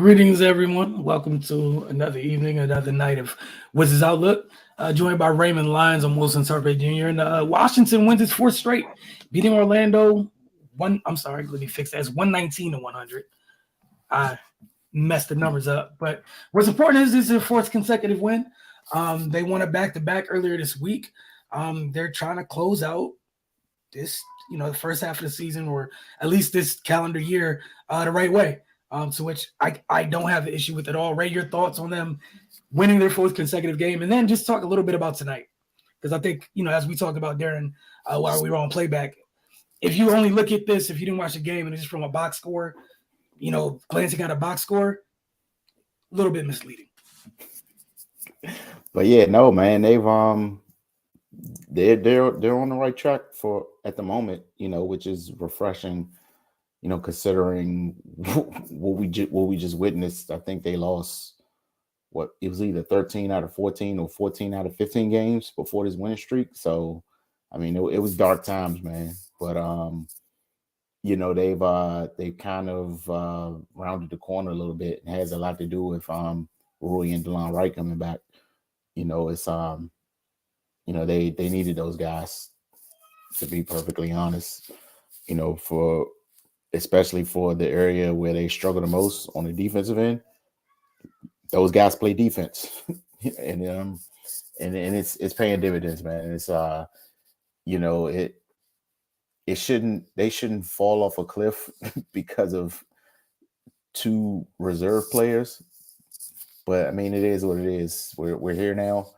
Greetings, everyone. Welcome to another evening, another night of Wizards Outlook. Joined by Raymond Lyons and Wilson Survey Jr. And Washington wins its fourth straight, beating Orlando. Let me fix that. It's 119-100. I messed the numbers up, but what's important is this is their fourth consecutive win. They won a back-to-back earlier this week. They're trying to close out this, the first half of the season, or at least this calendar year, the right way. To which I don't have an issue with at all. Ray, your thoughts on them winning their fourth consecutive game, and then just talk a little bit about tonight, because I think as we talked about Darren while we were on playback, if you only look at this, if you didn't watch the game and it's just from a box score, glancing at a box score, a little bit misleading. But yeah, no, man, they're on the right track for at the moment, which is refreshing. Considering what we just witnessed. I think they lost it was either 13 out of 14 or 14 out of 15 games before this winning streak. So, I mean, it was dark times, man. But they've kind of rounded the corner a little bit. It has a lot to do with Rui and DeLon Wright coming back. It's they needed those guys, to be perfectly honest. Especially for the area where they struggle the most on the defensive end, those guys play defense, and it's paying dividends, man. It's they shouldn't fall off a cliff because of two reserve players, but I mean it is what it is. We're here now.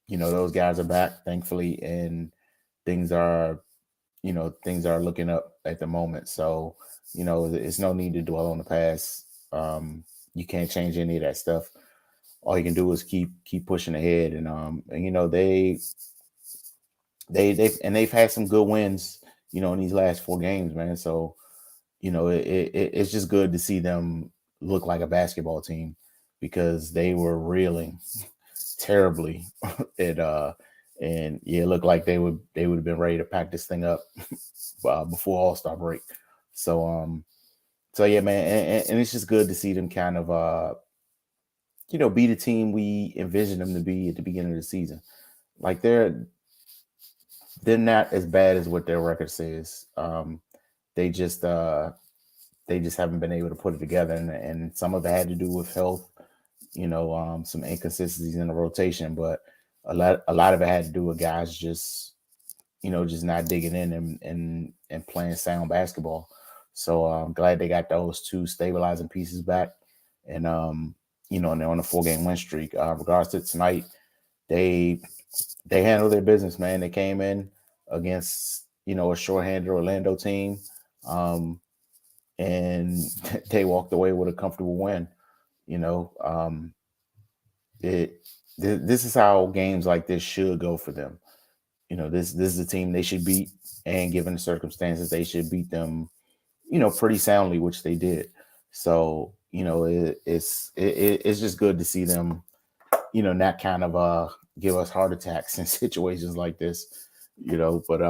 Those guys are back, thankfully, and things are looking up at the moment. So, it's no need to dwell on the past. You can't change any of that stuff. All you can do is keep pushing ahead. And they've had some good wins, in these last 4 games, man. So, it's just good to see them look like a basketball team, because they were reeling terribly and it looked like they would have been ready to pack this thing up before All-Star break. So yeah, man, and it's just good to see them kind of be the team we envisioned them to be at the beginning of the season. Like they're not as bad as what their record says. They just haven't been able to put it together, and some of it had to do with health, some inconsistencies in the rotation, but a lot of it had to do with guys just not digging in and playing sound basketball. So I'm glad they got those two stabilizing pieces back, and and they're on a 4-game win streak. Regards to tonight, they handled their business, man. They came in against a shorthanded Orlando team, and they walked away with a comfortable win. This is how games like this should go for them. This is a team they should beat, and given the circumstances, they should beat them, pretty soundly, which they did. So, it's just good to see them, not kind of give us heart attacks in situations like this, But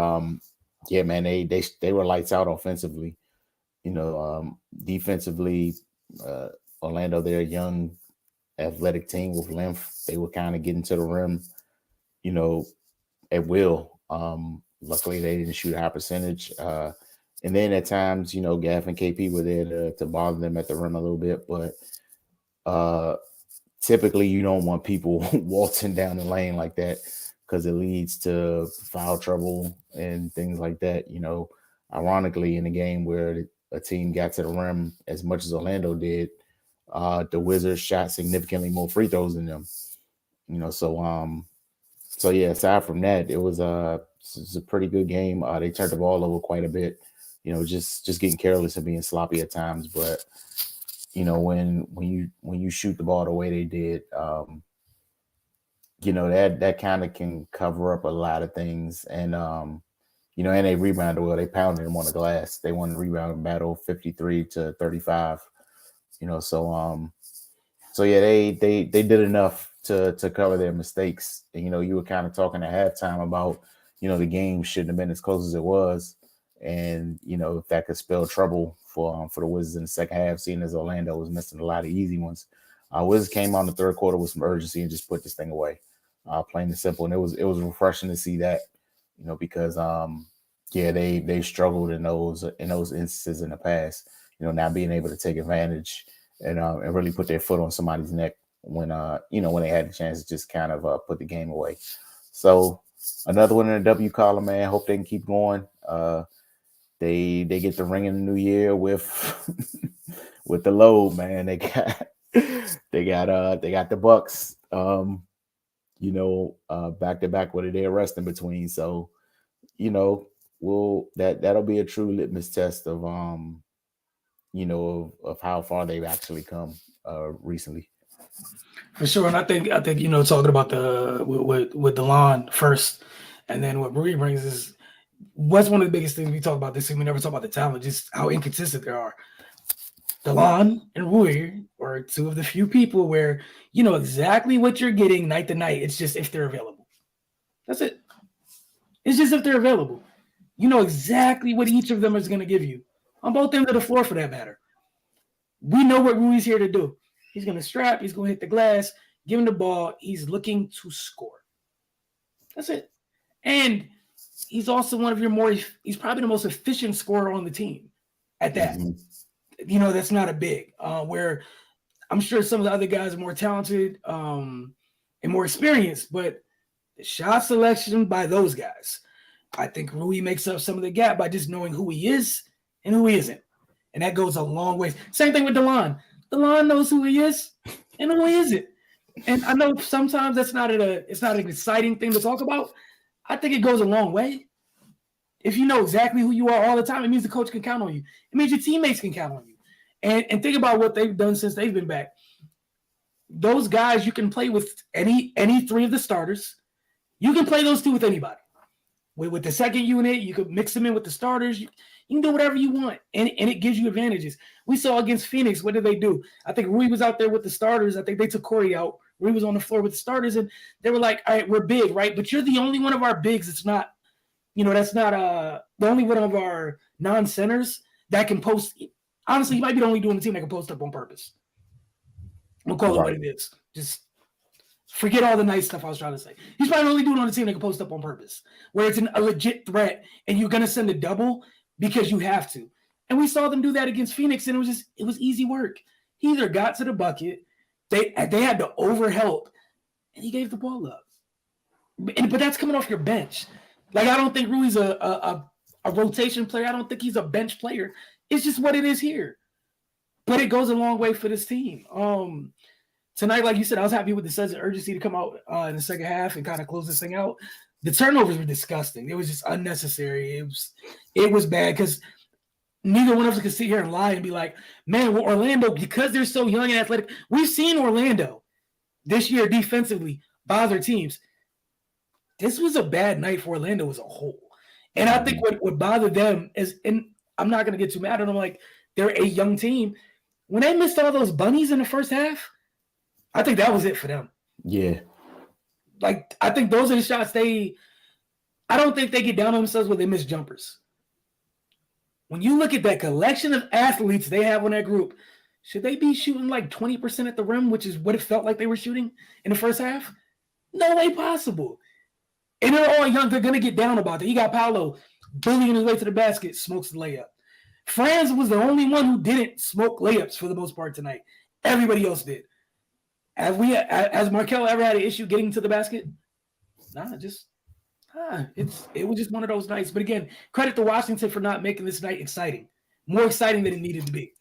yeah, man, they were lights out offensively. Defensively, Orlando, they're a young, athletic team with length. They were kind of getting to the rim, at will. Luckily, they didn't shoot a high percentage. And then at times, Gaff and KP were there to bother them at the rim a little bit. But typically, you don't want people waltzing down the lane like that, because it leads to foul trouble and things like that. Ironically, in a game where a team got to the rim as much as Orlando did, the Wizards shot significantly more free throws than them. So yeah, aside from that, it was a pretty good game. They turned the ball over quite a bit, just getting careless and being sloppy at times. But when you shoot the ball the way they did, that kind of can cover up a lot of things. And and they rebounded well. They pounded them on the glass. They won the rebound battle 53-35. So yeah, they did enough to cover their mistakes. And, you were kind of talking at halftime about, the game shouldn't have been as close as it was. And if that could spell trouble for the Wizards in the second half, seeing as Orlando was missing a lot of easy ones. Wizards came out in the third quarter with some urgency and just put this thing away, plain and simple. And it was refreshing to see that, because yeah, they struggled in those instances in the past. Now being able to take advantage and really put their foot on somebody's neck when when they had the chance to just kind of put the game away. So another one in the W column, man. Hope they can keep going. They get the ring in the new year with with the load, man. They got the Bucks, back to back with a day of rest in between. So, that'll be a true litmus test of of how far they've actually come recently. For sure. And I think talking about the with DeLon first, and then what Rui brings is what's one of the biggest things we talk about this week. We never talk about the talent, just how inconsistent they are. DeLon and Rui are two of the few people where you know exactly what you're getting night to night. It's just if they're available. That's it. It's just if they're available. You know exactly what each of them is going to give you on both ends of the floor, for that matter. We know what Rui's here to do. He's going to strap. He's going to hit the glass. Give him the ball. He's looking to score. That's it. And he's also one of your more. He's probably the most efficient scorer on the team. At that, that's not a big. Where I'm sure some of the other guys are more talented and more experienced, but the shot selection by those guys, I think Rui makes up some of the gap by just knowing who he is and who he isn't. And that goes a long way. Same thing with DeLon. DeLon knows who he is and who he isn't. And I know sometimes it's not an exciting thing to talk about. I think it goes a long way. If you know exactly who you are all the time, it means the coach can count on you. It means your teammates can count on you. And think about what they've done since they've been back. Those guys, you can play with any three of the starters. You can play those two with anybody. With the second unit, you could mix them in with the starters. You can do whatever you want, and it gives you advantages. We saw against Phoenix, what did they do? I think Rui was out there with the starters. I think they took Corey out. Rui was on the floor with the starters, and they were like, all right, we're big, right? But you're the only one of our bigs that's not, that's not the only one of our non-centers that can post. Honestly, he might be the only dude on the team that can post up on purpose. We'll call it what it is. Just forget all the nice stuff I was trying to say. He's probably the only dude on the team that can post up on purpose, where it's a legit threat, and you're going to send a double because you have to. And we saw them do that against Phoenix, and it was easy work. He either got to the bucket, they had to overhelp, and he gave the ball up. But that's coming off your bench. Like, I don't think Rui's a rotation player. I don't think he's a bench player. It's just what it is here. But it goes a long way for this team. Tonight, like you said, I was happy with the sense of urgency to come out in the second half and kind of close this thing out. The turnovers were disgusting. It was just unnecessary. It was bad because neither one of us could sit here and lie and be like, man, well, Orlando, because they're so young and athletic, we've seen Orlando this year defensively bother teams. This was a bad night for Orlando as a whole. And I think what bothered them is, and I'm not going to get too mad at them, like they're a young team. When they missed all those bunnies in the first half, I think that was it for them. Yeah. Like, I think those are the shots I don't think they get down on themselves when they miss jumpers. When you look at that collection of athletes they have on that group, should they be shooting like 20% at the rim, which is what it felt like they were shooting in the first half? No way possible. And they're all young. They're going to get down about that. You got Paolo bullying his way to the basket, smokes the layup. Franz was the only one who didn't smoke layups for the most part tonight. Everybody else did. Has Markel ever had an issue getting to the basket? Nah, it was just one of those nights. But again, credit to Washington for not making this night exciting. More exciting than it needed to be.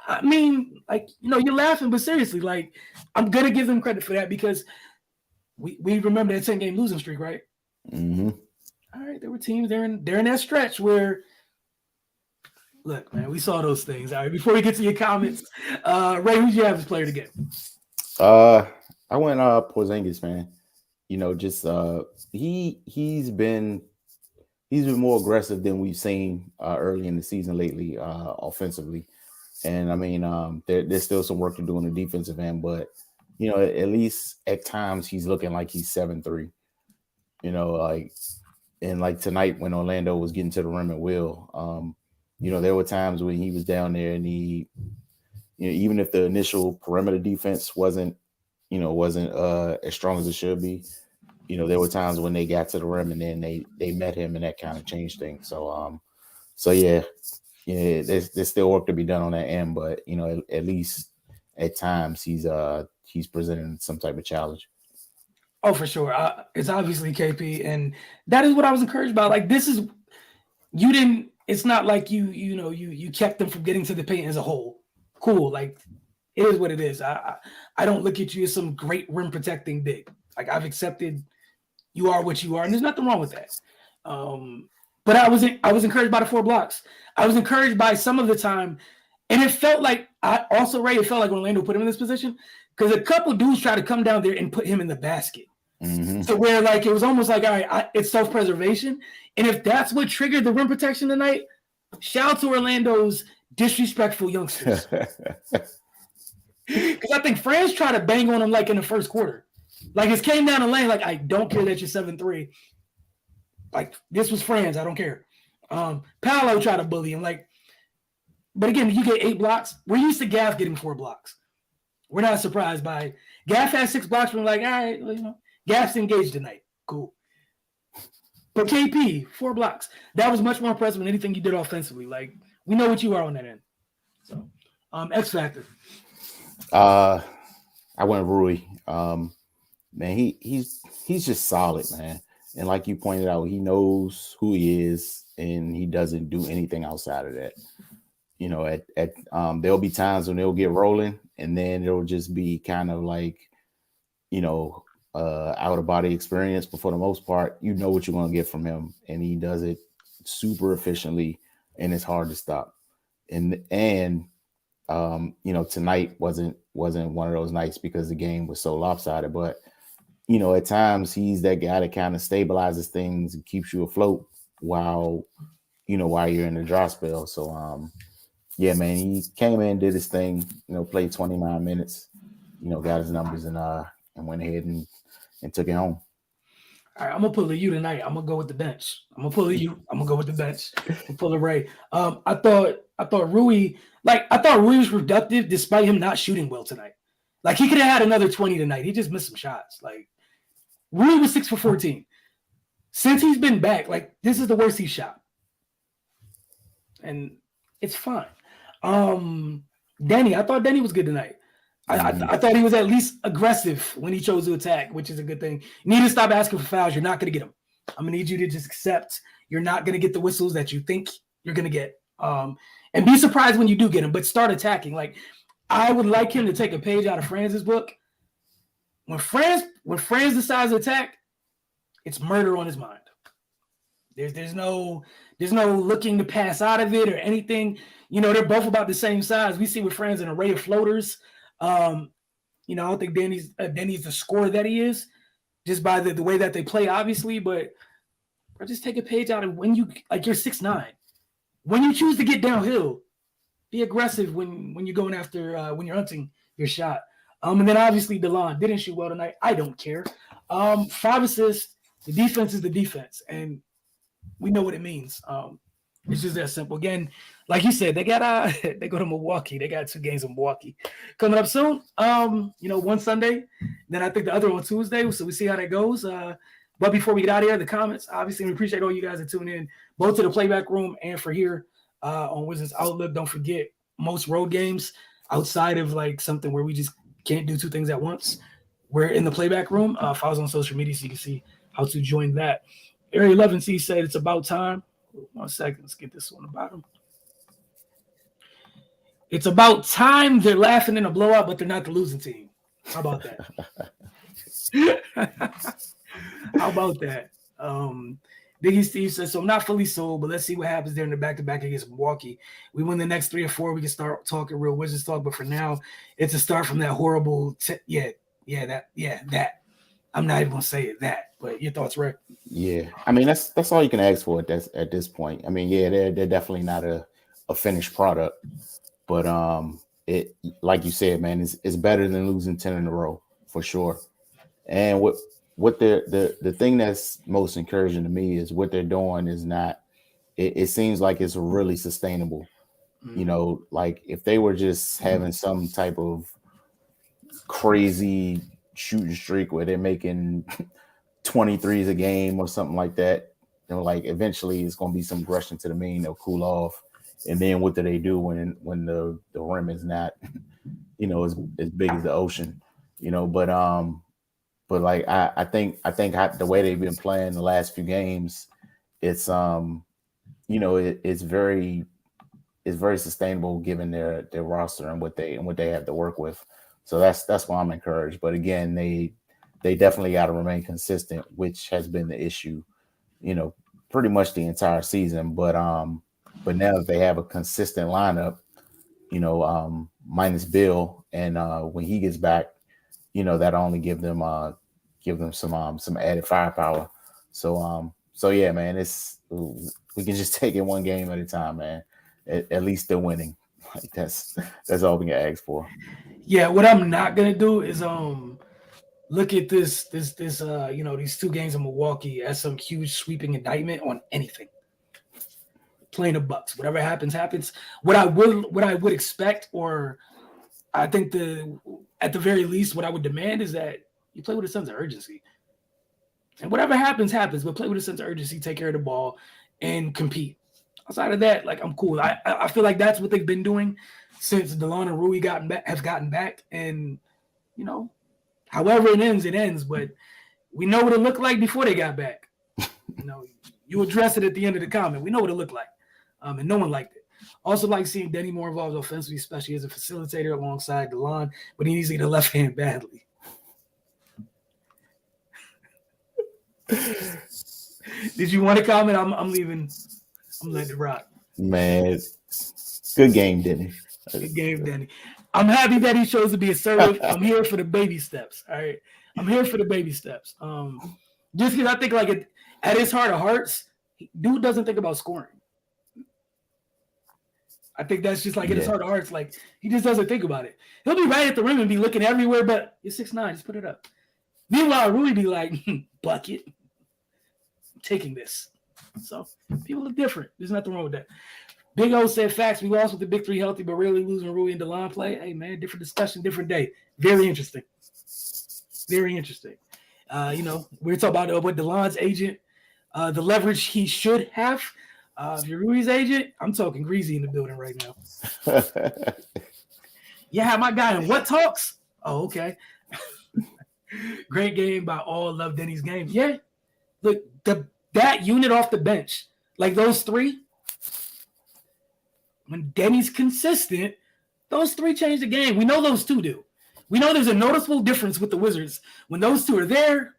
I mean, like, you're laughing, but seriously, like, I'm going to give them credit for that because we remember that 10-game losing streak, right? Mm-hmm. All right, there were teams, they're in that stretch where, look, man, we saw those things. All right, before we get to your comments, Ray, who'd you have as player to get? I went Porzingis, man. He's been more aggressive than we've seen early in the season lately, offensively. And I mean, there's still some work to do on the defensive end, but at least at times he's looking like he's 7'3". Like And like tonight when Orlando was getting to the rim at will, there were times when he was down there and even if the initial perimeter defense wasn't as strong as it should be, there were times when they got to the rim and then they met him and that kind of changed things. So yeah, there's still work to be done on that end, but at least at times he's presenting some type of challenge. Oh, for sure. It's obviously KP, and that is what I was encouraged by. Like, this is you didn't. It's not like you kept them from getting to the paint as a whole. Cool. Like, it is what it is. I don't look at you as some great rim protecting big. Like, I've accepted you are what you are, and there's nothing wrong with that. But I was encouraged by the 4 blocks. I was encouraged by some of the time, and it felt like it felt like Orlando put him in this position because a couple dudes tried to come down there and put him in the basket. Mm-hmm. So where like it was almost like, all right, it's self-preservation. And if that's what triggered the rim protection tonight, shout out to Orlando's disrespectful youngsters. Because I think Franz tried to bang on him like in the first quarter. Like it came down the lane, like, I don't care that you're 7'3". Like, this was Franz, I don't care. Paolo tried to bully him. Like, but again, you get 8 blocks. We're used to Gaff getting 4 blocks. We're not surprised by it. Gaff has 6 blocks. We're like, all right, Gaff's engaged tonight. Cool. But KP, 4 blocks. That was much more impressive than anything you did offensively. Like, we know what you are on that end. So, X Factor. I went Rui. Man, he's just solid, man. And like you pointed out, he knows who he is, and he doesn't do anything outside of that. There'll be times when they'll get rolling, and then it'll just be kind of like, out of body experience. But for the most part, you know what you're going to get from him, and he does it super efficiently, and it's hard to stop. And tonight wasn't one of those nights because the game was so lopsided. But at times he's that guy that kind of stabilizes things and keeps you afloat while you're in the dry spell. So yeah, man, he came in, did his thing, played 29 minutes, got his numbers and went ahead and took it home. All right, I'm gonna pull a you tonight. I'm gonna go with the bench. I'm gonna pull a you. I'm gonna go with the bench. I'm pull a Ray. I thought Rui was productive despite him not shooting well tonight. Like, he could have had another 20 tonight. He just missed some shots. Like, Rui was 6 for 14. Since he's been back, like, this is the worst he's shot. And it's fine. Denny, I thought Denny was good tonight. I thought he was at least aggressive when he chose to attack, which is a good thing. You need to stop asking for fouls. You're not going to get them. I'm going to need you to just accept you're not going to get the whistles that you think you're going to get. And be surprised when you do get them, but start attacking. Like, I would like him to take a page out of Franz's book. When Franz decides to attack, it's murder on his mind. There's no looking to pass out of it or anything. They're both about the same size. We see with Franz an array of floaters. I don't think Danny's the scorer that he is, just by the way that they play, obviously. But just take a page out of when you're 6'9". When you choose to get downhill, be aggressive when you're going after when you're hunting your shot. And then obviously DeLon didn't shoot well tonight. I don't care. 5 assists. The defense is the defense, and we know what it means. It's just that simple. Again, like you said, they go to Milwaukee. They got 2 games in Milwaukee coming up soon. One Sunday, then I think the other on Tuesday. So we see how that goes. But before we get out of here, the comments. Obviously, we appreciate all you guys that tune in, both to the playback room and for here on Wizards Outlook. Don't forget, most road games outside of like something where we just can't do 2 things at once, we're in the playback room. Follow us on social media so you can see how to join that. Area 11C said it's about time. 1 second. Let's get this on the bottom. It's about time. They're laughing in a blowout, but they're not the losing team. How about that? How about that? Biggie Steve says, so I'm not fully sold, but let's see what happens there in the back-to-back against Milwaukee. We win the next 3 or 4, we can start talking real Wizards talk. But for now, it's a start from that horrible that. I'm not even gonna say it that, but your thoughts, Rick? Yeah, I mean that's all you can ask for at this point. I mean, yeah, they're definitely not a finished product, but it, like you said, man, it's better than losing 10 in a row for sure. And what the thing that's most encouraging to me is what they're doing is not. It seems like it's really sustainable. You Mhm. know, like if they were just having some type of crazy shooting streak where they're making 23s a game or something like that, you know, like eventually it's going to be some regression to the mean. They'll cool off, and then what do they do when the rim is not, you know, as big as the ocean, you know? But like I think the way they've been playing the last few games, it's you know it's very sustainable given their roster and what they have to work with. So that's why I'm encouraged. But again, they definitely got to remain consistent, which has been the issue, you know, pretty much the entire season. But now that they have a consistent lineup, you know, minus Bill, and when he gets back, you know, that only give them some added firepower. So yeah, man, it's we can just take it one game at a time, man. At least they're winning. Like that's all we can ask for. Yeah, what I'm not gonna do is look at this these two games in Milwaukee as some huge sweeping indictment on anything. Playing the Bucks, whatever happens, happens. What I would expect, or I think at the very least, what I would demand is that you play with a sense of urgency, and whatever happens, happens. But play with a sense of urgency, take care of the ball, and compete. Outside of that, like I'm cool. I feel like that's what they've been doing since Delon and Rui have gotten back, and you know, however it ends, it ends. But we know what it looked like before they got back. You know, you address it at the end of the comment. We know what it looked like, and no one liked it. Also, like seeing Denny more involved offensively, especially as a facilitator alongside DeLon, but he needs to get a left hand badly. Did you want to comment? I'm leaving. I'm letting it rock. Man, good game, Denny. Good game, Denny. I'm happy that he chose to be assertive. I'm here for the baby steps. All right, I'm here for the baby steps. Just because I think at his heart of hearts, dude doesn't think about scoring. I think that's just like in his Yeah. heart of hearts, like he just doesn't think about it. He'll be right at the rim and be looking everywhere, but you're 6'9", just put it up. Meanwhile, Rui be like, bucket, I'm taking this. So people are different. There's nothing wrong with that. Big O said facts. We lost with the big three healthy, but really losing Rui and DeLon play. Hey man, different discussion, different day. Very interesting. Very interesting. We're talking about what DeLon's agent, the leverage he should have. If you're Rui's agent, I'm talking Greasy in the building right now. Yeah, my guy in what talks? Oh, okay. Great game by all. Love Denny's game. Yeah, look, that unit off the bench, like those three, when Denny's consistent, those three change the game. We know those two do. We know there's a noticeable difference with the Wizards when those two are there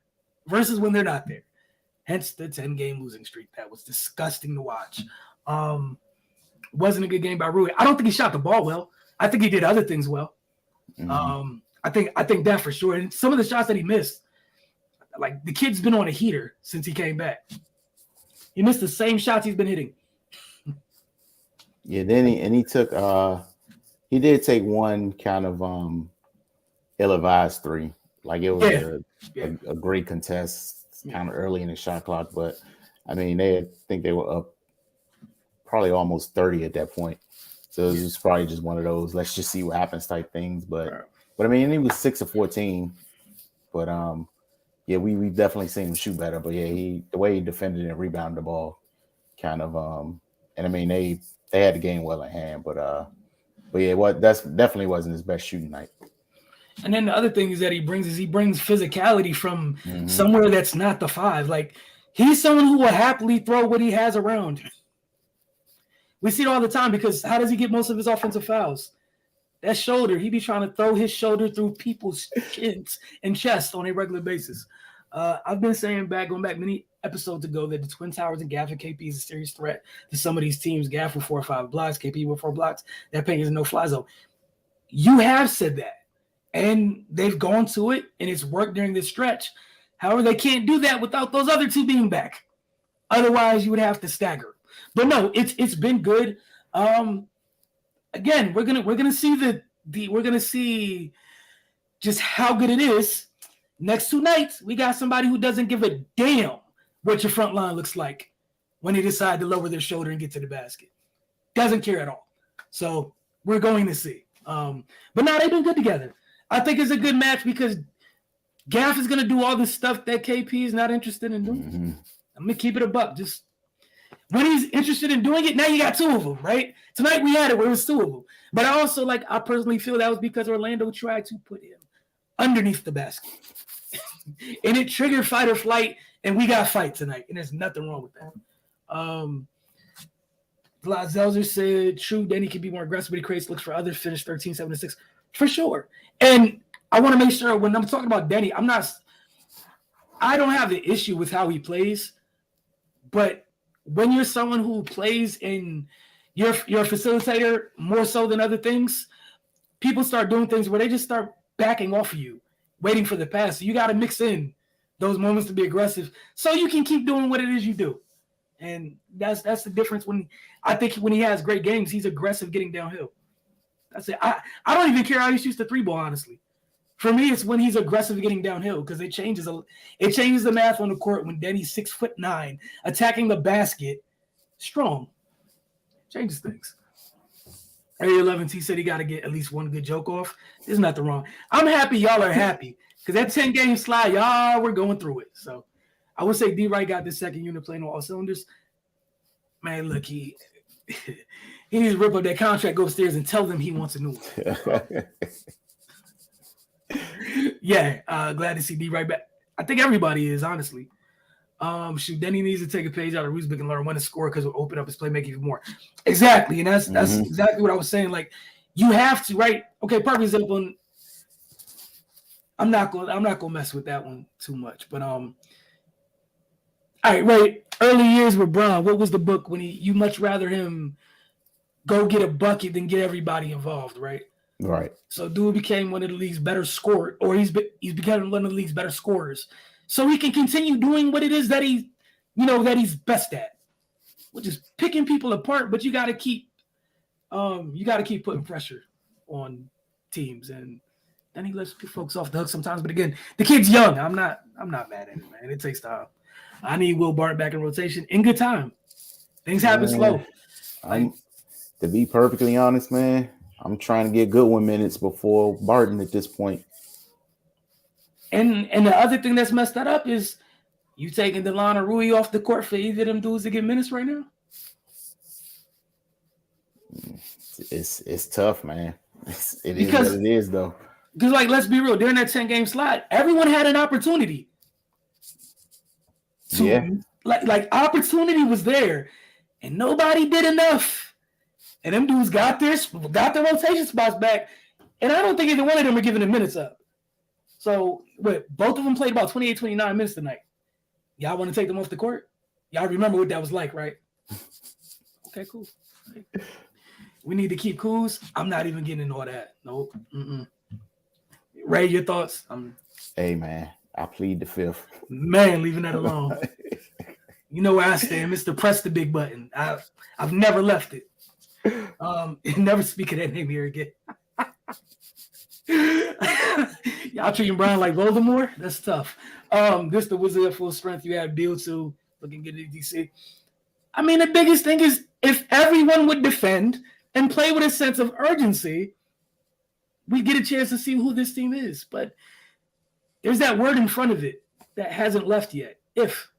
versus when they're not there. Hence the 10-game losing streak. That was disgusting to watch. Wasn't a good game by Rui. I don't think he shot the ball well. I think he did other things well. Mm-hmm. I think that for sure. And some of the shots that he missed, like the kid's been on a heater since he came back. He missed the same shots he's been hitting. Yeah, then he took he did take one kind of ill-advised three. Like it was a great contest kind of early in the shot clock, but I mean I think they were up probably almost 30 at that point. So it was probably just one of those let's just see what happens type things. But I mean he was 6 of 14. But yeah, we've definitely seen him shoot better. But yeah, the way he defended and rebounded the ball kind of and I mean they had the game well in hand, but yeah, that's definitely wasn't his best shooting night. And then the other thing is that he brings physicality from somewhere that's not the five. Like he's someone who will happily throw what he has around. We see it all the time because how does he get most of his offensive fouls? That shoulder, he be trying to throw his shoulder through people's chins and chests on a regular basis. I've been saying going back many episodes ago that the Twin Towers and Gaff and KP is a serious threat to some of these teams. Gaff with 4 or 5 blocks, KP with 4 blocks. That paint is a no-fly zone. You have said that. And they've gone to it, and it's worked during this stretch. However, they can't do that without those other two being back. Otherwise, you would have to stagger. But no, it's been good. Again, we're gonna see we're gonna see just how good it is. Next 2 nights, we got somebody who doesn't give a damn what your front line looks like when they decide to lower their shoulder and get to the basket. Doesn't care at all. So we're going to see. But now they've been good together. I think it's a good match because Gaff is going to do all this stuff that KP is not interested in doing. Mm-hmm. I'm going to keep it a buck. Just when he's interested in doing it, now you got 2 of them, right? Tonight we had it where it was 2 of them. But I also, I personally feel that was because Orlando tried to put him underneath the basket. And it triggered fight or flight, and we got fight tonight, and there's nothing wrong with that. Zelzer said, true, Danny can be more aggressive, but he creates looks for others, finish 13, 7, 6. For sure. And I want to make sure when I'm talking about Danny, I don't have the issue with how he plays, but when you're someone who plays and you're a facilitator more so than other things, people start doing things where they just start backing off of you, waiting for the pass. So you got to mix in those moments to be aggressive so you can keep doing what it is you do. And that's the difference when he has great games, he's aggressive getting downhill. That's it. I don't even care how he shoots the 3-ball, honestly. For me, it's when he's aggressive getting downhill because it changes the math on the court when Danny's 6'9", attacking the basket, strong. Changes things. Area 11, he said he got to get at least one good joke off. There's nothing wrong. I'm happy y'all are happy because that 10-game slide, y'all were going through it. So I would say D-Wright got the second unit playing on all cylinders. Man, look, he needs to rip up that contract, go upstairs, and tell them he wants a new one. Yeah, glad to see D-Wright back. I think everybody is, honestly. Then he needs to take a page out of Rusbeck and learn when to score because it'll open up his playmaking even more. Exactly, and that's exactly what I was saying. Like, you have to, right? Okay, perfect example. I'm not gonna mess with that one too much, but all right, right. Early years with Bron, what was the book when you much rather him go get a bucket than get everybody involved, right? Right. So dude became one of the league's better scorer, or he's become one of the league's better scorers. So he can continue doing what it is that he's best at, which is picking people apart. But you got to keep putting pressure on teams, and then he lets folks off the hook sometimes. But again, the kid's young. I'm not mad at it, man. It takes time. I need Will Barton back in rotation in good time. Things happen slow. To be perfectly honest, man, I'm trying to get Goodwin minutes before Barton at this point. And the other thing that's messed that up is you taking DeLon or Rui off the court for either of them dudes to get minutes right now. It's tough, man. It is what it is, though. Because, let's be real, during that 10-game slide, everyone had an opportunity. Opportunity was there, and nobody did enough. And them dudes got their rotation spots back, and I don't think either one of them are giving the minutes up. So, both of them played about 28, 29 minutes tonight. Y'all want to take them off the court? Y'all remember what that was like, right? Okay, cool. We need to keep coos. I'm not even getting into all that. Nope. Ray, your thoughts? Hey, man, I plead the fifth. Man, leaving that alone. You know where I stand, Mr. Press the big button. I've never left it. Never speak of that name here again. Y'all treating Brian like Voldemort? That's tough. This the Wizard at full strength. You have Beal too, looking good at DC. I mean, the biggest thing is if everyone would defend and play with a sense of urgency, we get a chance to see who this team is. But there's that word in front of it that hasn't left yet. If.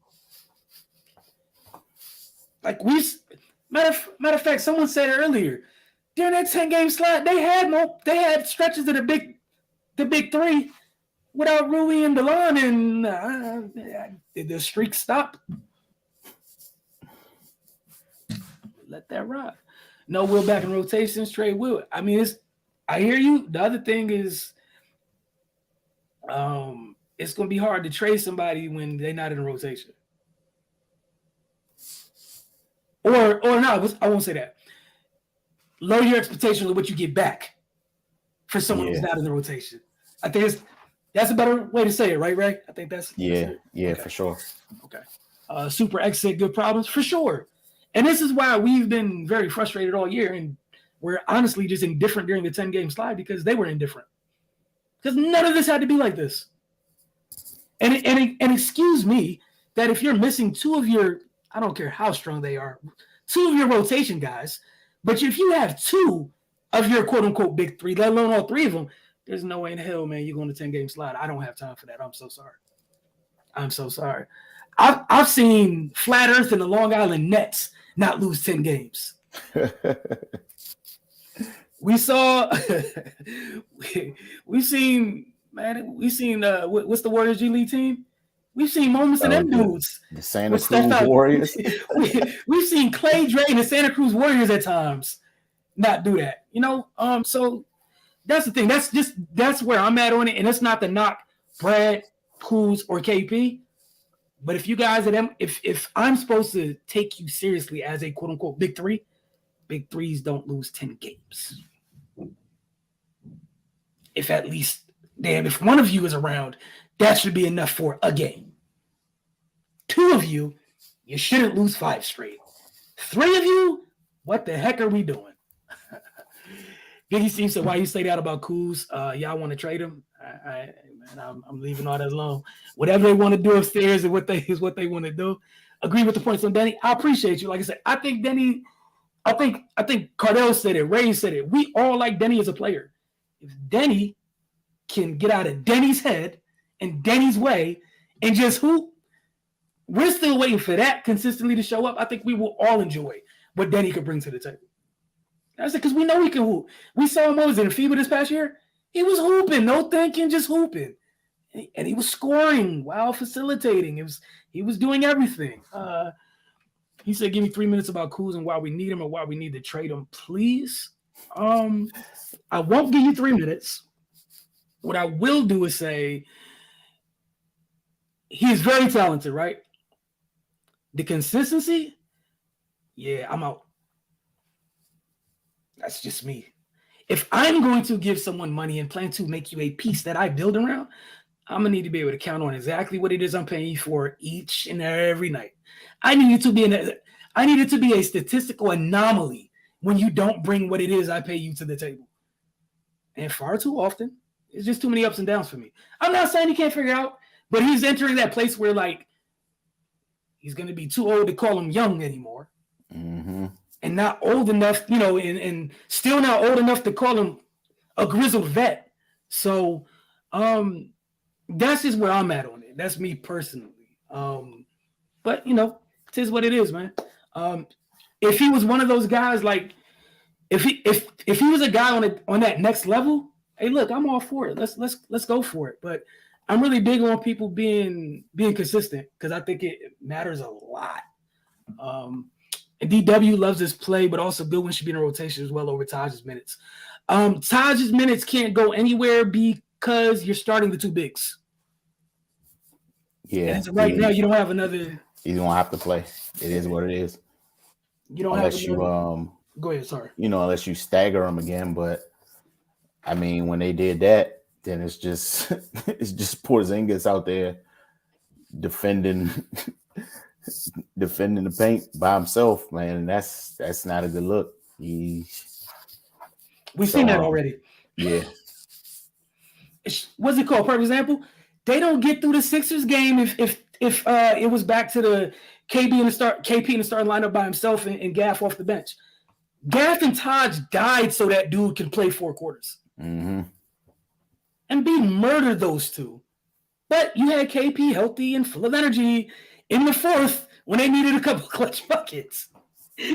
Matter of fact, someone said it earlier. During that 10-game slide, they had stretches of the big three without Rui and DeLon, and did the streak stop? Let that ride. No Will back in rotations, trade Will. I mean, I hear you. The other thing is it's going to be hard to trade somebody when they're not in rotation. Or no, I won't say that. Lower your expectations of what you get back for someone who's not in the rotation. I think that's a better way to say it, right, Ray? I think that's okay. For sure. Okay. Super X said good problems for sure, and this is why we've been very frustrated all year, and we're honestly just indifferent during the 10-game slide because they were indifferent. Because none of this had to be like this. And excuse me that if you're missing two of your, I don't care how strong they are, two of your rotation guys, but if you have two of your quote unquote big three, let alone all three of them, there's no way in hell, man, you're going to 10-game slide. I don't have time for that. I'm so sorry. I'm so sorry. I've seen Flat Earth and the Long Island Nets not lose 10 games. We saw, we've seen what's the Warriors G League team? We've seen moments in them dudes. The Santa Cruz Warriors. We've seen Clay Dre and the Santa Cruz Warriors at times not do that. So that's the thing. That's where I'm at on it. And it's not to knock Brad, Kuz, or KP. But if you guys are them, if I'm supposed to take you seriously as a quote unquote big threes don't lose 10 games. If at least, if one of you is around, that should be enough for a game. Two of you, you shouldn't lose 5 straight. 3 of you, what the heck are we doing? Biggie seems to why you say that about Kuz. Y'all want to trade him? I'm leaving all that alone. Whatever they want to do upstairs is what they want to do. Agree with the points on Denny. I appreciate you. Like I said, I think Denny. I think Cardell said it. Ray said it. We all like Denny as a player. If Denny can get out of Denny's head and Denny's way and just hoop, we're still waiting for that consistently to show up. I think we will all enjoy what Denny could bring to the table. That's it, because we know he can hoop. We saw him, what was it, in FIBA this past year? He was hooping, no thinking, just hooping. And he was scoring while facilitating. He was doing everything. He said, give me 3 minutes about Kuz and why we need him or why we need to trade him, please. I won't give you 3 minutes. What I will do is say he's very talented, right? The consistency, yeah, I'm out. That's just me. If I'm going to give someone money and plan to make you a piece that I build around, I'm going to need to be able to count on exactly what it is I'm paying you for each and every night. I need it to be a statistical anomaly when you don't bring what it is I pay you to the table. And far too often, it's just too many ups and downs for me. I'm not saying he can't figure it out, but he's entering that place where, like, he's going to be too old to call him young anymore. Mm-hmm. And not old enough, and still not old enough to call him a grizzled vet. So that's just where I'm at on it. That's me personally. But, it is what it is, man. If he was one of those guys, like, if he was a guy on that next level, hey, look, I'm all for it. Let's go for it. But I'm really big on people being consistent because I think it matters a lot. And DW loves this play, but also Goodwin should be in a rotation as well over Taj's minutes. Taj's minutes can't go anywhere because you're starting the 2 bigs. Yeah. And right now, you don't have another. He's gonna have to play. It is what it is. You don't unless have another. Go ahead. Sorry. Unless you stagger them again, but I mean, when they did that, then it's just Porzingis out there defending the paint by himself, man. And that's not a good look. We've seen that already. Yeah. What's it called? For example, they don't get through the Sixers game if it was back to the KP in the starting lineup by himself and Gaff off the bench. Gaff and Taj died so that dude can play 4 quarters. Mm-hmm. And B murdered those two. But you had KP healthy and full of energy in the 4th when they needed a couple clutch buckets.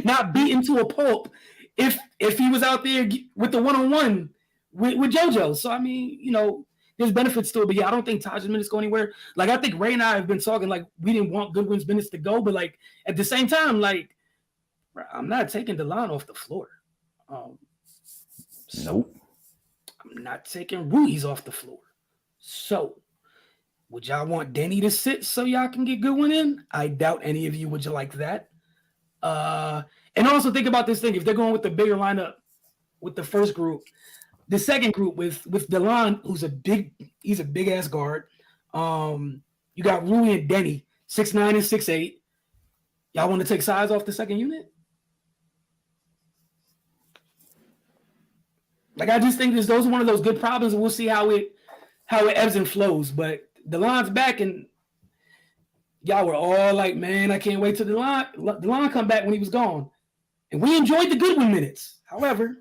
Not beaten to a pulp if he was out there with the one-on-one with JoJo. So, I mean, there's benefits still. But, yeah, I don't think Taj's minutes go anywhere. Like, I think Ray and I have been talking, like, we didn't want Goodwin's minutes to go. But, like, at the same time, like, I'm not taking DeLon off the floor. Nope. I'm not taking Ruiz off the floor. So, would y'all want Denny to sit so y'all can get Goodwin in? I doubt any of you would like that. And also think about this thing. If they're going with the bigger lineup with the first group, the second group with DeLon, he's a big-ass guard. You got Rui and Denny, 6'9" and 6'8". Y'all want to take size off the second unit? Like, I just think those are one of those good problems, and we'll see how it ebbs and flows. But DeLon's back, and y'all were all like, man, I can't wait till DeLon come back when he was gone. And we enjoyed the Goodwin minutes. However,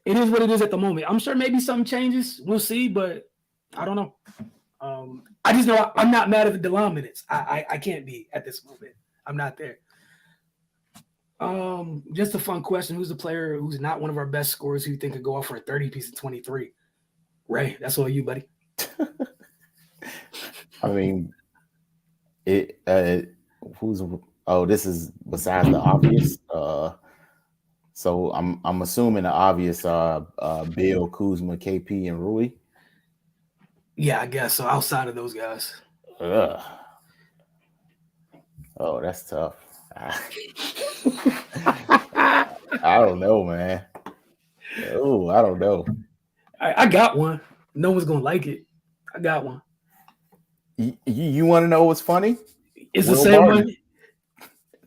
it is what it is at the moment. I'm sure maybe something changes. We'll see, but I don't know. I just know I'm not mad at the DeLon minutes. I can't be at this moment. I'm not there. Just a fun question. Who's the player who's not one of our best scorers who you think could go off for a 30 piece in 23? Ray, that's all you, buddy. I mean, this is besides the obvious. So I'm assuming the obvious Bill, Kuzma, KP, and Rui. Yeah, I guess so. Outside of those guys. Oh, that's tough. I don't know, man. Oh, I don't know. I got one. No one's gonna like it. I got one. You want to know what's funny? It's Will the same Barton. One.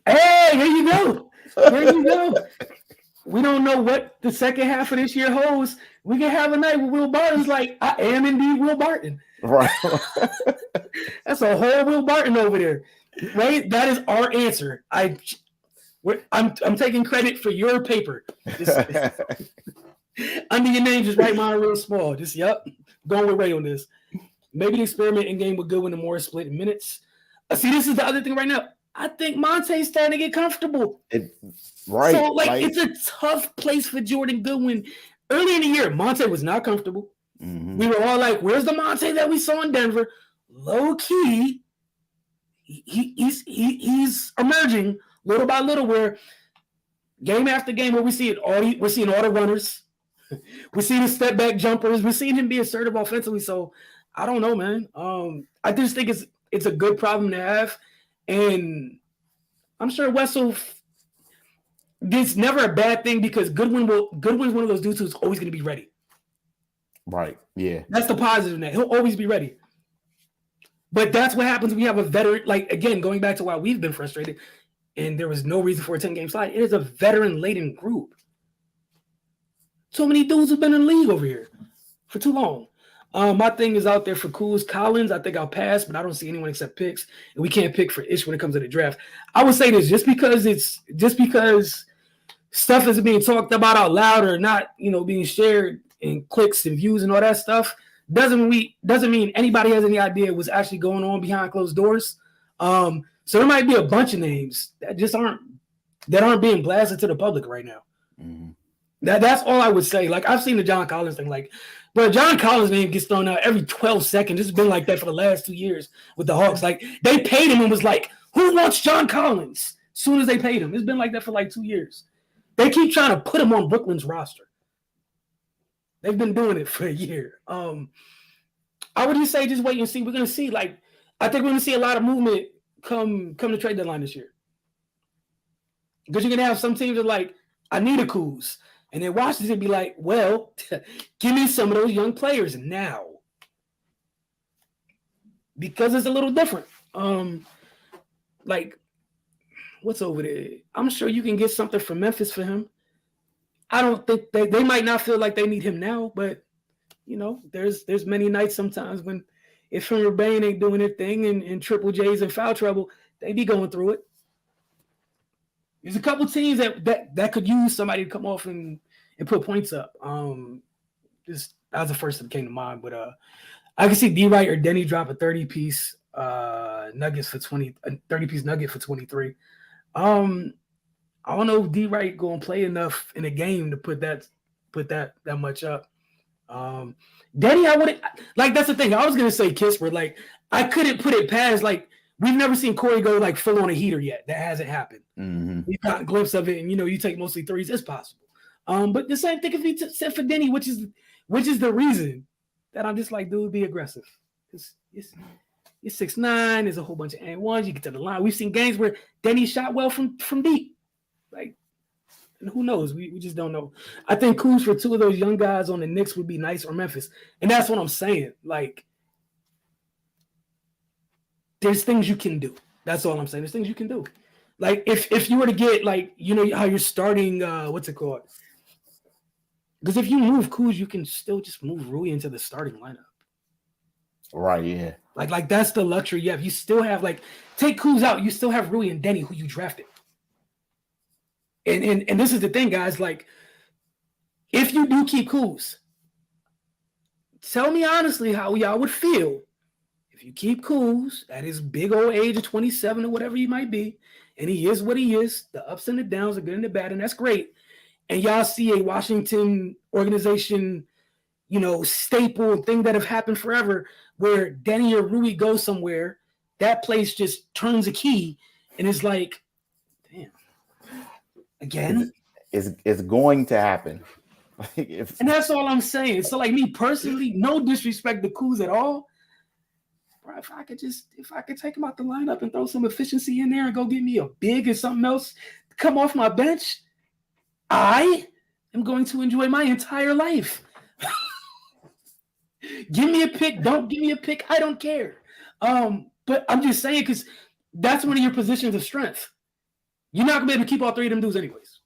Hey, here you go. Here you go. We don't know what the second half of this year holds. We can have a night with Will Barton's like, I am indeed Will Barton. Right. That's a whole Will Barton over there. Right? That is our answer. I'm taking credit for your paper. Under your name, just write mine real small. Just going with Ray on this. Maybe the experiment in game with Goodwin and Morris split in minutes. See, this is the other thing right now. I think Monte's starting to get comfortable. Right. So, it's a tough place for Jordan Goodwin. Early in the year, Monte was not comfortable. Mm-hmm. We were all like, where's the Monte that we saw in Denver? Low key, he's emerging little by little, where game after game, where we're seeing all the runners. We're seeing the step back jumpers. We're seeing him be assertive offensively. So I don't know, man. I just think it's a good problem to have. And I'm sure Wessel, it's never a bad thing, because Goodwin's one of those dudes who's always going to be ready. Right. Yeah. That's the positive in that. He'll always be ready. But that's what happens when we have a veteran, again, going back to why we've been frustrated, and there was no reason for a 10-game slide. It is a veteran-laden group. So many dudes have been in the league over here for too long. My thing is out there for Kuz. Collins, I think I'll pass, but I don't see anyone except picks. And we can't pick for Ish when it comes to the draft. I would say this, just because stuff isn't being talked about out loud or not, being shared in clicks and views and all that stuff, doesn't mean anybody has any idea what's actually going on behind closed doors. So there might be a bunch of names that aren't being blasted to the public right now. Mm-hmm. That's all I would say. I've seen the John Collins thing. But John Collins' name gets thrown out every 12 seconds. It's been like that for the last 2 years with the Hawks. They paid him and was like, who wants John Collins? As soon as they paid him. It's been like that for 2 years. They keep trying to put him on Brooklyn's roster. They've been doing it for a year. I would just say just wait and see. We're going to see. I think we're going to see a lot of movement come to trade deadline this year. Because you're going to have some teams that are like, I need a Kuz. And then Washington be like, well, give me some of those young players now. Because it's a little different. What's over there? I'm sure you can get something from Memphis for him. I don't think they might not feel like they need him now, but there's many nights sometimes when if Henry Bain ain't doing their thing and Triple J's in foul trouble, they be going through it. There's a couple teams that could use somebody to come off and put points up. That was the first that came to mind. But I can see D Wright or Denny drop a 30-piece nuggets for 20, a 30-piece nugget for 23. I don't know if D Wright gonna play enough in a game to put that much up. Denny, I wouldn't that's the thing. I was gonna say Kispert. I couldn't put it past we've never seen Corey go full on a heater yet. That hasn't happened. Mm-hmm. We've got a glimpse of it, and you take mostly threes. It's possible. But the same thing if he said for Denny, which is the reason that I'm just dude, be aggressive. It's 6'9". There's a whole bunch of and-ones. You get to the line. We've seen games where Denny shot well from deep. And who knows? We just don't know. I think Kuz for two of those young guys on the Knicks would be nice, or Memphis. And that's what I'm saying. There's things you can do. That's all I'm saying. There's things you can do. If you were to get how you're starting what's it called? Because if you move Kuz, you can still just move Rui into the starting lineup. Right, yeah. Like that's the luxury you have. You still have take Kuz out, you still have Rui and Denny who you drafted. And this is the thing, guys. Like, if you do keep Kuz, tell me honestly how y'all would feel if you keep Kuz at his big old age of 27 or whatever he might be, and he is what he is, the ups and the downs, the good and the bad, and that's great. And y'all see a Washington organization, staple thing that have happened forever, where Denny or Rui go somewhere, that place just turns a key, and it's like, damn, again. It's going to happen. And that's all I'm saying. So, like, me personally, no disrespect to Kuz at all. Bro, if I could take him out the lineup and throw some efficiency in there and go get me a big or something else, come off my bench, I am going to enjoy my entire life. Give me a pick. Don't give me a pick. I don't care. But I'm just saying, because that's one of your positions of strength. You're not going to be able to keep all three of them dudes anyways.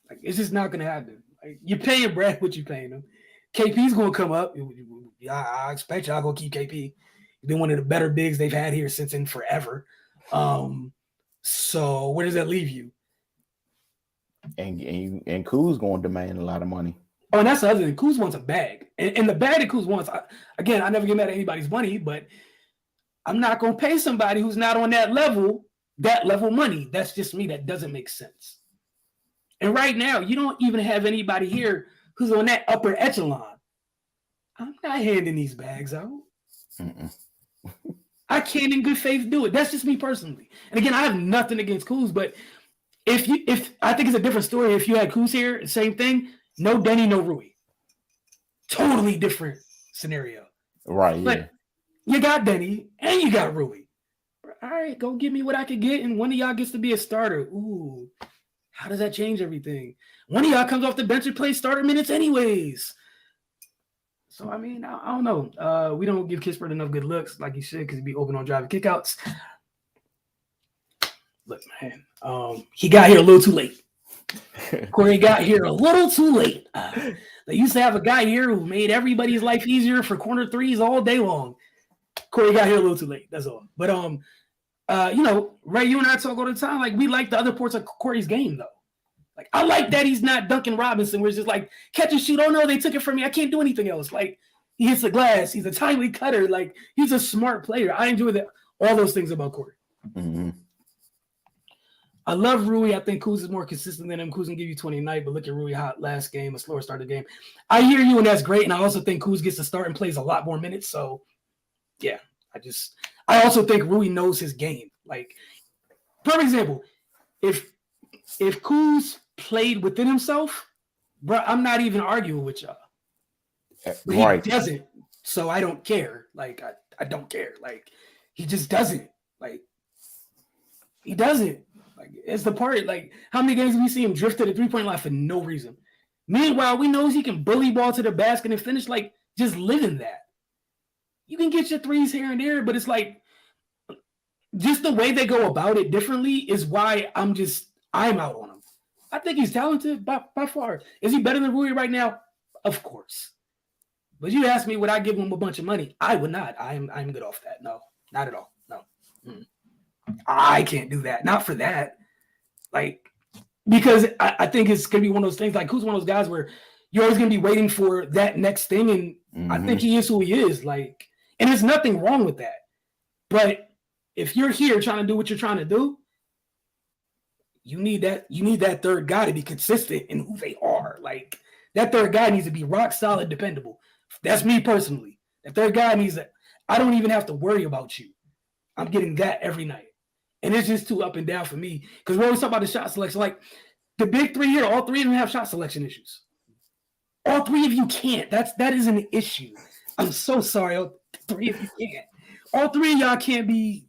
Like, it's just not going to happen. Like, you're paying Brad what you're paying him. KP's going to come up. I expect y'all going to keep KP. He's been one of the better bigs they've had here since in forever. So where does that leave you? And Kuz going to demand a lot of money. Oh, and that's the other thing. Kuz wants a bag. And the bag that Kuz wants, I never get mad at anybody's money, but I'm not going to pay somebody who's not on that level money. That's just me. That doesn't make sense. And right now, you don't even have anybody here who's on that upper echelon. I'm not handing these bags out. I can't in good faith do it. That's just me personally. And again, I have nothing against Kuz, but if I think it's a different story if you had Kuz here, same thing. No Denny, no Rui. Totally different scenario. Right, but yeah. You got Denny and you got Rui. All right, go give me what I could get, and one of y'all gets to be a starter. Ooh, how does that change everything? One of y'all comes off the bench and plays starter minutes anyways. So, I mean, I don't know. We don't give Kispert enough good looks like he should because he'd be open on driving kickouts. Look, man, he got here a little too late. Corey got here a little too late. They used to have a guy here who made everybody's life easier for corner threes all day long. Corey got here a little too late. That's all. But Ray, you and I talk all the time. Like, we like the other parts of Corey's game, though. Like, I like that he's not Duncan Robinson, where it's just like catch and shoot. Oh no, they took it from me. I can't do anything else. Like, he hits the glass. He's a timely cutter. Like, he's a smart player. I enjoy that. All those things about Corey. Mm-hmm. I love Rui. I think Kuz is more consistent than him. Kuz can give you 20 a night, but look at Rui hot last game, a slower start of the game. I hear you, and that's great. And I also think Kuz gets to start and plays a lot more minutes. So, yeah, I also think Rui knows his game. Like, for example, if Kuz played within himself, bro, I'm not even arguing with y'all. But right. He doesn't, so I don't care. Like, I don't care. Like, he just doesn't. Like, he doesn't. Like, it's the part. Like, how many games have we seen him drift to the three-point line for no reason? Meanwhile, we know he can bully ball to the basket and finish. Like, just living that. You can get your threes here and there, but it's like just the way they go about it differently is why I'm out on him. I think he's talented by far. Is he better than Rui right now? Of course. But you ask me, would I give him a bunch of money? I would not. I'm good off that. No, not at all. No. I can't do that. Not for that. Like, because I think it's going to be one of those things. Like, who's one of those guys where you're always going to be waiting for that next thing. And I think he is who he is. Like, and there's nothing wrong with that. But if you're here trying to do what you're trying to do, you need that third guy to be consistent in who they are. Like, that third guy needs to be rock solid, dependable. That's me personally. That third guy needs that. I don't even have to worry about you. I'm getting that every night. And it's just too up and down for me. Because we always talk about the shot selection. Like, the big three here, all three of them have shot selection issues. All three of you can't. That is an issue. I'm so sorry. All three of you can't. All three of y'all can't be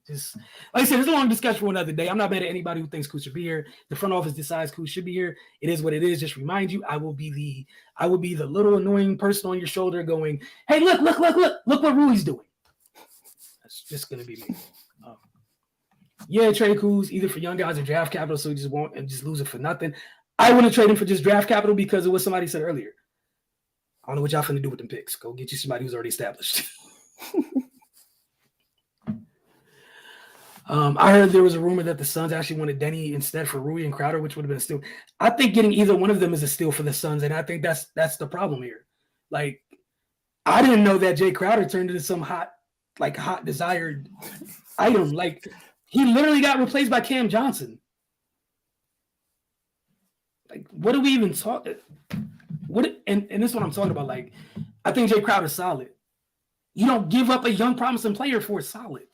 just, like I said, it's a long discussion for another day. I'm not mad at anybody who thinks Kuz should be here. The front office decides Kuz should be here. It is what it is. Just remind you, I will be the little annoying person on your shoulder going, hey, look what Rui's doing. That's just gonna be me. Trade Kuz either for young guys or draft capital, so he just won't and just lose it for nothing. I wouldn't trade him for just draft capital because of what somebody said earlier. I don't know what y'all finna do with them picks. Go get you somebody who's already established. I heard there was a rumor that the Suns actually wanted Denny instead for Rui and Crowder, which would have been a steal. I think getting either one of them is a steal for the Suns, and I think that's the problem here. Like, I didn't know that Jay Crowder turned into some hot desired item. Like, he literally got replaced by Cam Johnson. Like, what do we even talk? And this is what I'm talking about. Like, I think Jay Crowder's solid. You don't give up a young, promising player for solid.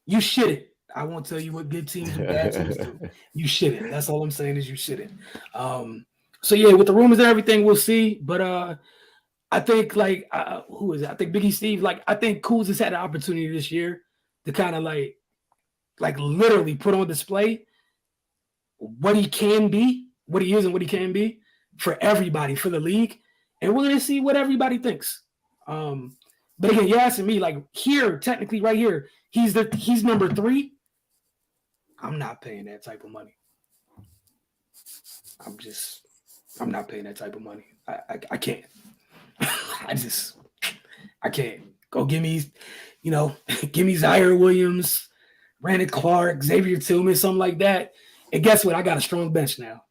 You shouldn't. I won't tell you what good teams and bad teams do. You shouldn't. That's all I'm saying is you shouldn't. So yeah, with the rumors and everything, we'll see. But I think who is it? I think Biggie Steve. Like, I think Kuz has had an opportunity this year to kind of like literally put on display what he can be, what he is, and what he can be for everybody, for the league, and we're gonna see what everybody thinks. But again, you're asking me, like, here, technically right here, he's number 3. I'm not paying that type of money. I'm not paying that type of money. I can't. I can't. Go give me, give me Zaire Williams, Brandon Clark, Xavier Tillman, something like that. And guess what? I got a strong bench now.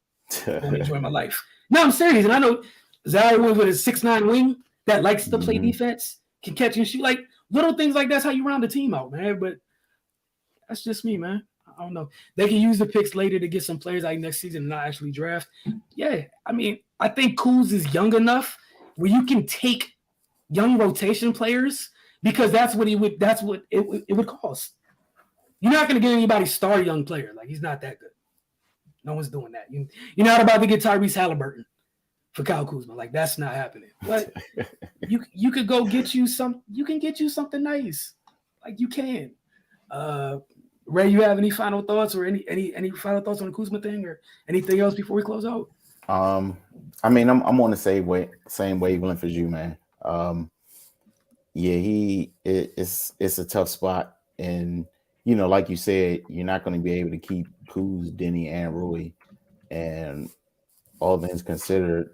I'm gonna enjoy my life. No, I'm serious. And I know Zaire Williams with his 6'9" wing that likes to play defense, can catch and shoot. Like, little things like that's how you round the team out, man. But that's just me, man. I don't know. They can use the picks later to get some players like next season and not actually draft. Yeah, I mean, I think Kuz is young enough where you can take young rotation players because that's what it would cost. You're not going to get anybody star young player. Like, he's not that good. No one's doing that. You're not about to get Tyrese Halliburton for Kyle Kuzma. Like, that's not happening. But you could go get you some. You can get you something nice. Like, you can. Ray, you have any final thoughts or any final thoughts on the Kuzma thing or anything else before we close out? I mean, I'm on the same wavelength as you, man. Yeah, it's a tough spot, and like you said, you're not going to be able to keep Kuz, Denny, and Rui, and all things considered,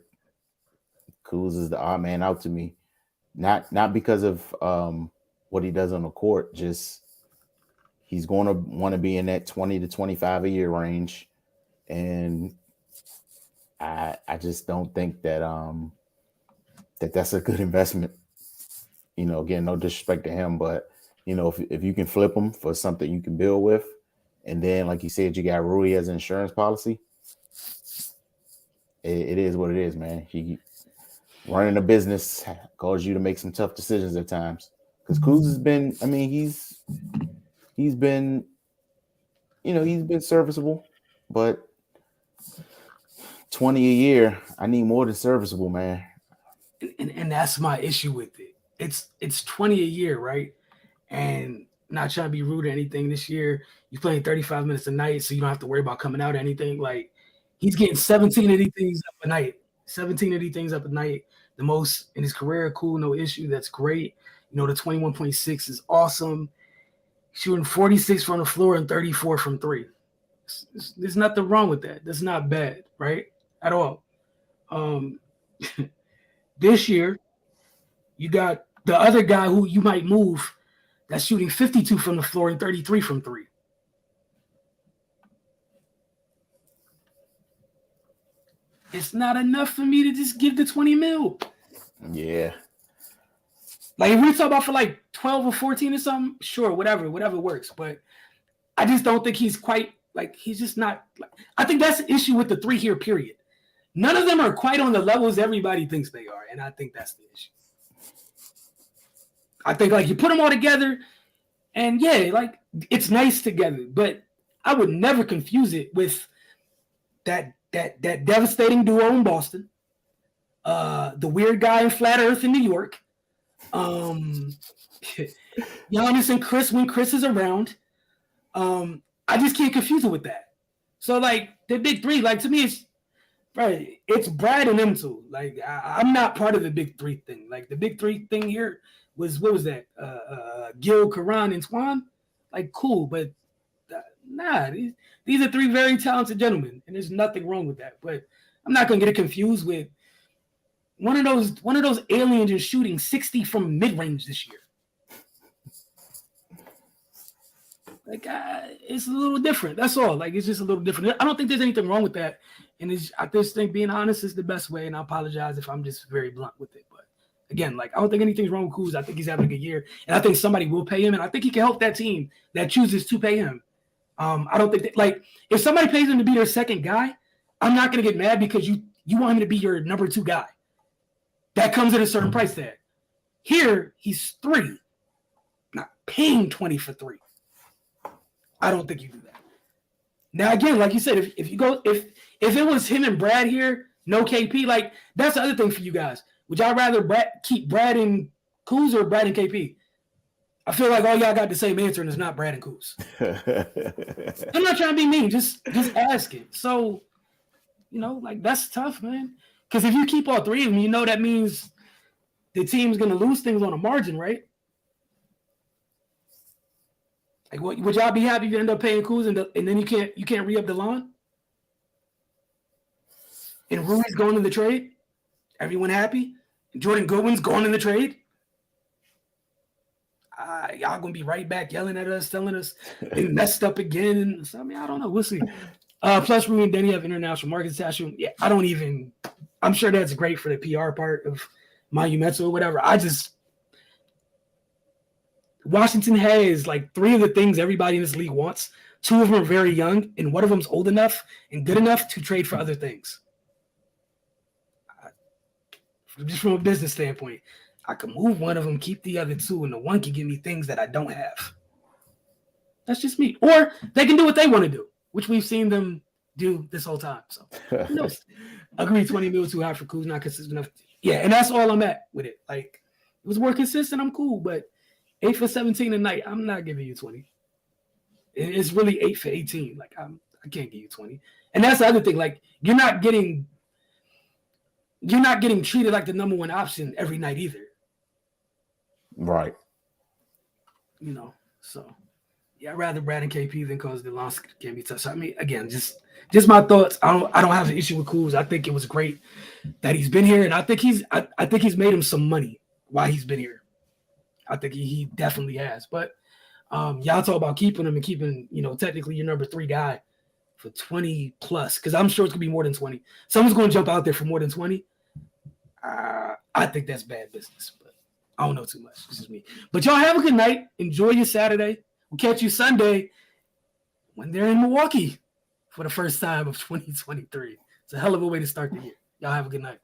Kuz is the odd man out to me. Not because of what he does on the court, just he's going to want to be in that 20 to 25 a year range, and I just don't think that that's a good investment. Again, no disrespect to him, but if you can flip him for something you can build with, and then like you said, you got Rui as an insurance policy. It is what it is, man. Running a business causes you to make some tough decisions at times. Because Kuz has been, I mean, he's been serviceable, but 20 a year, I need more than serviceable, man. And that's my issue with it. It's 20 a year, right? And not trying to be rude or anything. This year, you're playing 35 minutes a night, so you don't have to worry about coming out or anything. Like, he's getting 17 of these things up a night. 17 of these things up a night. The most in his career. Cool, no issue. That's great. The 21.6 is awesome. Shooting 46 from the floor and 34 from 3. There's nothing wrong with that. That's not bad, right? At all. This year, you got the other guy who you might move that's shooting 52 from the floor and 33 from 3. It's not enough for me to just give the 20 mil. Yeah. Like, if we talk about for like 12 or 14 or something, sure, whatever works. But I just don't think he's quite, like, he's just not. Like, I think that's the issue with the 3 here, period. None of them are quite on the levels everybody thinks they are, and I think that's the issue. I think, like, you put them all together, and yeah, like, it's nice together, but I would never confuse it with that devastating duo in Boston, the weird guy in Flat Earth in New York, Giannis and Chris when Chris is around. I just can't confuse it with that. So, like, the big 3, like, to me, it's Brad and them two. Like, I'm not part of the big 3 thing. Like, the big 3 thing here was, what was that? Gil, Karan, and Twan. Like, cool, but nah, these are 3 very talented gentlemen, and there's nothing wrong with that. But I'm not gonna get it confused with one of those aliens is shooting 60 from mid-range this year. Like, it's a little different. That's all. Like, it's just a little different. I don't think there's anything wrong with that. And I just think being honest is the best way. And I apologize if I'm just very blunt with it. But again, like, I don't think anything's wrong with Kuz. I think he's having a good year. And I think somebody will pay him. And I think he can help that team that chooses to pay him. I don't think like, if somebody pays him to be their second guy, I'm not going to get mad because you want him to be your number 2 guy. That comes at a certain price tag. Here, he's 3. I'm not paying 20 for 3. I don't think you do that. Now, again, like you said, if it was him and Brad here, no KP, like, that's the other thing for you guys. Would y'all rather keep Brad and Kuz or Brad and KP? I feel like all y'all got the same answer, and it's not Brad and Kuz. I'm not trying to be mean. Just ask it. So, like, that's tough, man. Because if you keep all 3 of them, that means the team's going to lose things on a margin, right? Like, would y'all be happy if you end up paying Kuz and then you can't re-up DeLon? And Rui's going in the trade? Everyone happy? And Jordan Goodwin's going in the trade? Y'all going to be right back yelling at us, telling us they messed up again. So, I don't know. We'll see. Plus, Rui and Denny have international market attachment. Yeah, I'm sure that's great for the PR part of Monumental or whatever. Washington has like 3 of the things everybody in this league wants. 2 of them are very young, and one of them's old enough and good enough to trade for other things. Just from a business standpoint, I can move one of them, keep the other 2, and the one can give me things that I don't have. That's just me. Or they can do what they want to do, which we've seen them do this whole time. So, who knows? Agree, 20 mil too high for Kuz, not consistent enough. Yeah, and that's all I'm at with it. Like, it was more consistent, I'm cool, but 8 for 17 a night, I'm not giving you 20. It's really 8 for 18. Like, I can't give you 20. And that's the other thing. Like, you're not getting treated like the number 1 option every night either. Right. So yeah, I'd rather Brad and KP than cause the loss can be touched. I mean, again, just my thoughts. I don't have an issue with Kuz. I think it was great that he's been here, and I think he's made him some money while he's been here. I think he definitely has. But y'all talk about keeping him and keeping, technically your number 3 guy for 20 plus, because I'm sure it's gonna be more than 20. Someone's gonna jump out there for more than 20. I think that's bad business, but I don't know too much. This is me. But y'all have a good night. Enjoy your Saturday. We'll catch you Sunday when they're in Milwaukee for the first time of 2023. It's a hell of a way to start the year. Y'all have a good night.